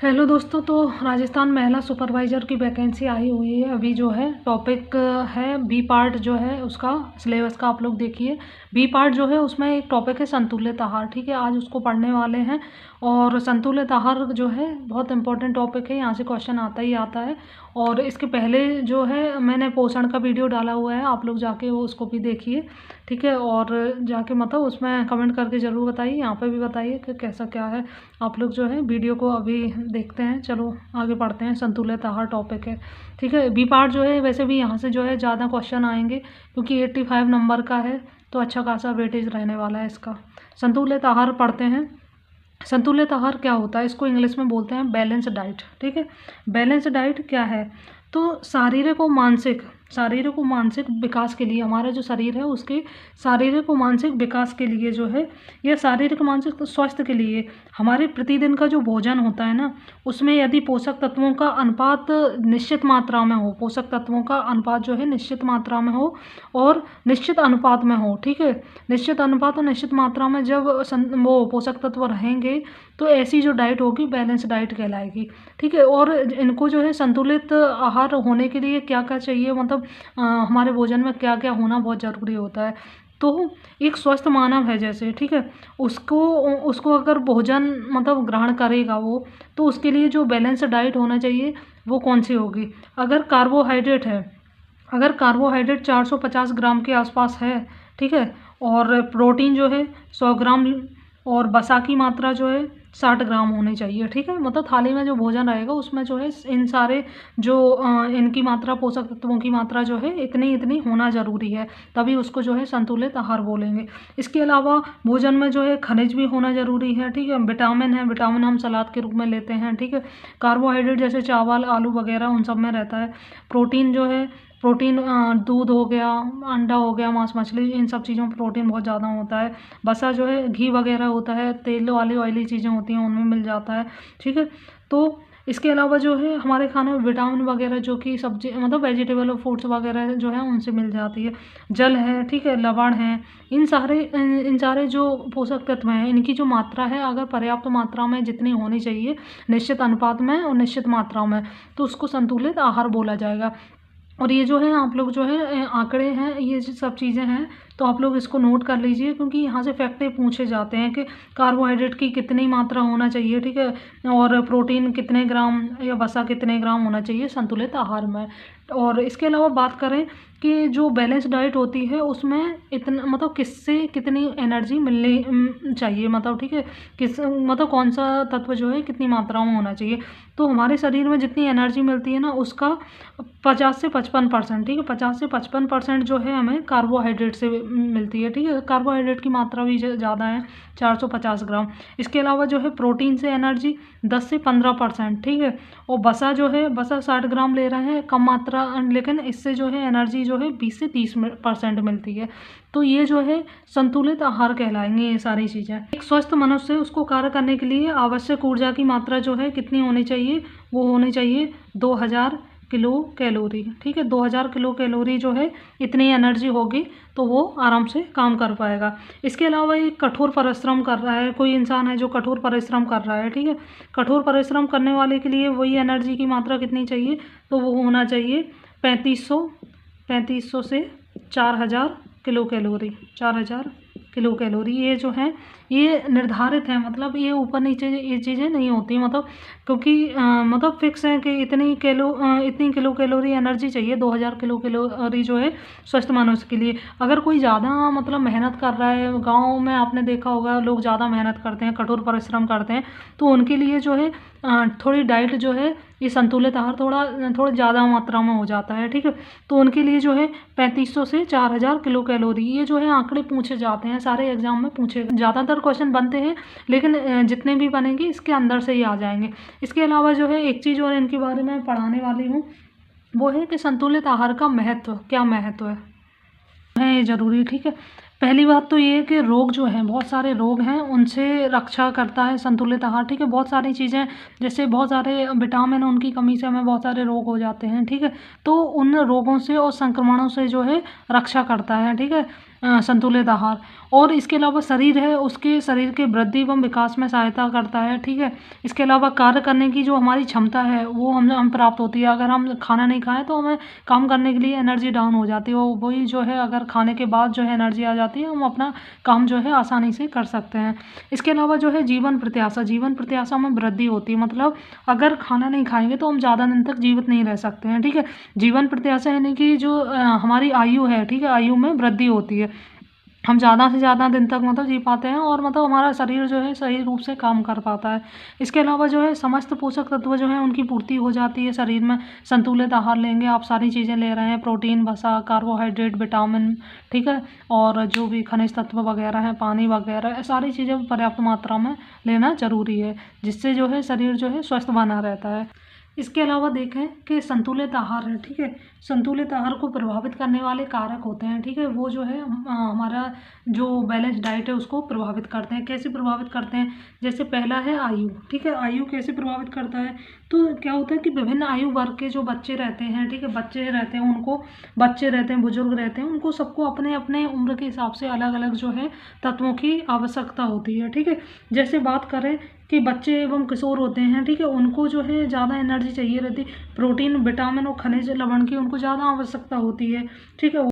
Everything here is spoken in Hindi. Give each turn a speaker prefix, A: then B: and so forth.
A: हेलो दोस्तों, तो राजस्थान महिला सुपरवाइज़र की वैकेंसी आई हुई है। अभी जो है टॉपिक है बी पार्ट जो है उसका सिलेबस का आप लोग देखिए। बी पार्ट जो है उसमें एक टॉपिक है संतुलित आहार। ठीक है, आज उसको पढ़ने वाले हैं। और संतुलित आहार जो है बहुत इंपॉर्टेंट टॉपिक है, यहाँ से क्वेश्चन आता ही आता है। और इसके पहले जो है मैंने पोषण का वीडियो डाला हुआ है, आप लोग जाके वो उसको भी देखिए। ठीक है, और जाके मतलब उसमें कमेंट करके ज़रूर बताइए, यहाँ पे भी बताइए कि कैसा क्या है। आप लोग जो है वीडियो को अभी देखते हैं। चलो आगे पढ़ते हैं। संतुलित आहार टॉपिक है। ठीक है, बी पार्ट जो है वैसे भी यहाँ से जो है ज़्यादा क्वेश्चन आएंगे, क्योंकि 85 नंबर का है, तो अच्छा खासा वेटेज रहने वाला है इसका। संतुलित आहार पढ़ते हैं। संतुलित आहार क्या होता है, इसको इंग्लिश में बोलते हैं बैलेंस डाइट। ठीक है, बैलेंस डाइट क्या है, तो शारीरिक और मानसिक विकास के लिए, हमारा जो शरीर है उसके शारीरिक और मानसिक विकास के लिए जो है, या शारीरिक मानसिक स्वास्थ्य के लिए हमारे प्रतिदिन का जो भोजन होता है ना, उसमें यदि पोषक तत्वों का अनुपात निश्चित मात्रा में हो, पोषक तत्वों का अनुपात जो है निश्चित मात्रा में हो और निश्चित अनुपात में हो। ठीक है, निश्चित अनुपात और निश्चित मात्रा में जब वो पोषक तत्व रहेंगे, तो ऐसी जो डाइट होगी बैलेंस डाइट कहलाएगी। ठीक है, और इनको जो है संतुलित आहार होने के लिए क्या क्या चाहिए, मतलब हमारे भोजन में क्या क्या होना बहुत ज़रूरी होता है। तो एक स्वस्थ मानव है जैसे, ठीक है, उसको उसको अगर भोजन मतलब ग्रहण करेगा वो, तो उसके लिए जो बैलेंस डाइट होना चाहिए वो कौन सी होगी। अगर कार्बोहाइड्रेट है, अगर कार्बोहाइड्रेट 450 ग्राम के आसपास है, ठीक है, और प्रोटीन जो है 100 ग्राम, और वसा की मात्रा जो है 60 ग्राम होनी चाहिए। ठीक है, मतलब थाली में जो भोजन रहेगा उसमें जो है इन सारे जो इनकी मात्रा, पोषक तत्वों की मात्रा जो है इतनी इतनी होना ज़रूरी है, तभी उसको जो है संतुलित आहार बोलेंगे। इसके अलावा भोजन में जो है खनिज भी होना ज़रूरी है। ठीक है, विटामिन है, विटामिन हम सलाद के रूप में लेते हैं। ठीक है, कार्बोहाइड्रेट जैसे चावल, आलू वगैरह उन सब में रहता है। प्रोटीन जो है, प्रोटीन दूध हो गया, अंडा हो गया, मांस मछली, इन सब चीज़ों में प्रोटीन बहुत ज़्यादा होता है। वसा जो है घी वगैरह होता है, तेल वाली ऑयली चीज़ें होती हैं उनमें मिल जाता है। ठीक है, तो इसके अलावा जो है हमारे खाने में विटामिन वगैरह जो कि सब्जी मतलब वेजिटेबल और फ्रूट्स वगैरह जो है उनसे मिल जाती है। जल है, ठीक है, लवण है, इन सारे जो पोषक तत्व हैं इनकी जो मात्रा है, अगर पर्याप्त मात्रा में जितनी होनी चाहिए, निश्चित अनुपात में और निश्चित मात्रा में, तो उसको संतुलित आहार बोला जाएगा। और ये जो है आप लोग जो है आंकड़े हैं, ये जो सब चीज़ें हैं, तो आप लोग इसको नोट कर लीजिए, क्योंकि यहाँ से फैक्ट पूछे जाते हैं कि कार्बोहाइड्रेट की कितनी मात्रा होना चाहिए। ठीक है, और प्रोटीन कितने ग्राम या वसा कितने ग्राम होना चाहिए संतुलित आहार में। और इसके अलावा बात करें कि जो बैलेंस डाइट होती है उसमें इतना मतलब किससे कितनी एनर्जी मिलनी चाहिए, मतलब ठीक है, किस मतलब कौन सा तत्व जो है कितनी मात्रा में होना चाहिए। तो हमारे शरीर में जितनी एनर्जी मिलती है ना, उसका 50 से 55%, ठीक है, 50 से 55% जो है हमें कार्बोहाइड्रेट से मिलती है। ठीक है, कार्बोहाइड्रेट की मात्रा भी ज़्यादा है, 450 ग्राम। इसके अलावा जो है प्रोटीन से एनर्जी 10 से 15%। ठीक है, और वसा जो है, वसा 60 ग्राम ले रहे हैं, कम मात्रा, लेकिन इससे जो है एनर्जी जो है 20 से 30% मिलती है। तो ये जो है संतुलित आहार कहलाएंगे ये सारी चीज़ें। एक स्वस्थ मनुष्य उसको कार्य करने के लिए आवश्यक ऊर्जा की मात्रा जो है कितनी होनी चाहिए, वो होनी चाहिए 2000 किलो कैलोरी। ठीक है, 2000 किलो कैलोरी जो है इतनी एनर्जी होगी तो वो आराम से काम कर पाएगा। इसके अलावा ये कठोर परिश्रम कर रहा है, कोई इंसान है जो कठोर परिश्रम कर रहा है, ठीक है, कठोर परिश्रम करने वाले के लिए वही एनर्जी की मात्रा कितनी चाहिए, तो वो होना चाहिए 3500 से 4000 किलो कैलोरी, 4000 किलो कैलोरी। ये जो है ये निर्धारित है, मतलब ये ऊपर नीचे ये चीज़ें नहीं होती, मतलब क्योंकि मतलब फिक्स है कि इतनी किलो कैलोरी एनर्जी चाहिए, 2000 किलो कैलोरी जो है स्वस्थ मनुष्य के लिए। अगर कोई ज़्यादा मतलब मेहनत कर रहा है, गाँव में आपने देखा होगा लोग ज़्यादा मेहनत करते हैं, कठोर परिश्रम करते हैं, तो उनके लिए जो है थोड़ी डाइट जो है ये संतुलित आहार थोड़ा ज़्यादा मात्रा में हो जाता है। ठीक है, तो उनके लिए जो है 3500 से 4000 किलो कैलोरी, ये जो है आंकड़े पूछे जाते हैं, सारे एग्जाम में पूछे, ज़्यादातर क्वेश्चन बनते हैं, लेकिन जितने भी बनेंगे इसके अंदर से ही आ जाएंगे। इसके अलावा जो है एक चीज़ और इनके बारे में पढ़ाने वाली हूँ, वो है कि संतुलित आहार का महत्व, क्या महत्व है ये ज़रूरी। ठीक है, पहली बात तो ये है कि रोग जो हैं, बहुत सारे रोग हैं, उनसे रक्षा करता है संतुलित आहार। ठीक है, बहुत सारी चीज़ें, जैसे बहुत सारे विटामिन उनकी कमी से हमें बहुत सारे रोग हो जाते हैं। ठीक है, तो उन रोगों से और संक्रमणों से जो है रक्षा करता है। ठीक है, संतुलित आहार। और इसके अलावा शरीर है, उसके शरीर के वृद्धि एवं विकास में सहायता करता है, ठीक है। इसके अलावा कार्य करने की जो हमारी क्षमता है वो हम प्राप्त होती है। अगर हम खाना नहीं खाएं तो हमें काम करने के लिए एनर्जी डाउन हो जाती है, वो वही जो है अगर खाने के बाद जो है एनर्जी आ जाती है, हम अपना काम जो है आसानी से कर सकते हैं। इसके अलावा जो है जीवन प्रत्याशा में वृद्धि होती है, मतलब अगर खाना नहीं खाएंगे तो हम ज़्यादा दिन तक जीवित नहीं रह सकते हैं, ठीक है। जीवन प्रत्याशा यानी कि जो हमारी आयु है, ठीक है, आयु में वृद्धि होती है, हम ज़्यादा से ज़्यादा दिन तक मतलब जी पाते हैं और मतलब हमारा शरीर जो है सही रूप से काम कर पाता है। इसके अलावा जो है समस्त पोषक तत्व जो है उनकी पूर्ति हो जाती है शरीर में। संतुलित आहार लेंगे, आप सारी चीज़ें ले रहे हैं, प्रोटीन, वसा, कार्बोहाइड्रेट, विटामिन, ठीक है, और जो भी खनिज तत्व वगैरह हैं, पानी वगैरह, सारी चीज़ें पर्याप्त मात्रा में लेना ज़रूरी है, जिससे जो है शरीर जो है स्वस्थ बना रहता है। इसके अलावा देखें कि संतुलित आहार है, ठीक है, संतुलित आहार को प्रभावित करने वाले कारक होते हैं, ठीक है, वो जो है हमारा जो बैलेंस डाइट है उसको प्रभावित करते हैं। कैसे प्रभावित करते हैं? जैसे पहला है आयु, ठीक है, आयु कैसे प्रभावित करता है? तो क्या होता है कि विभिन्न आयु वर्ग के जो बच्चे रहते हैं, ठीक है, बच्चे रहते हैं, बुजुर्ग रहते हैं, उनको सबको अपने अपने उम्र के हिसाब से अलग अलग जो है तत्वों की आवश्यकता होती है, ठीक है। जैसे बात करें कि बच्चे एवं किशोर होते हैं, ठीक है, उनको जो है ज़्यादा एनर्जी चाहिए रहती, प्रोटीन, विटामिन और खनिज लवण की उनको ज़्यादा आवश्यकता होती है, ठीक है।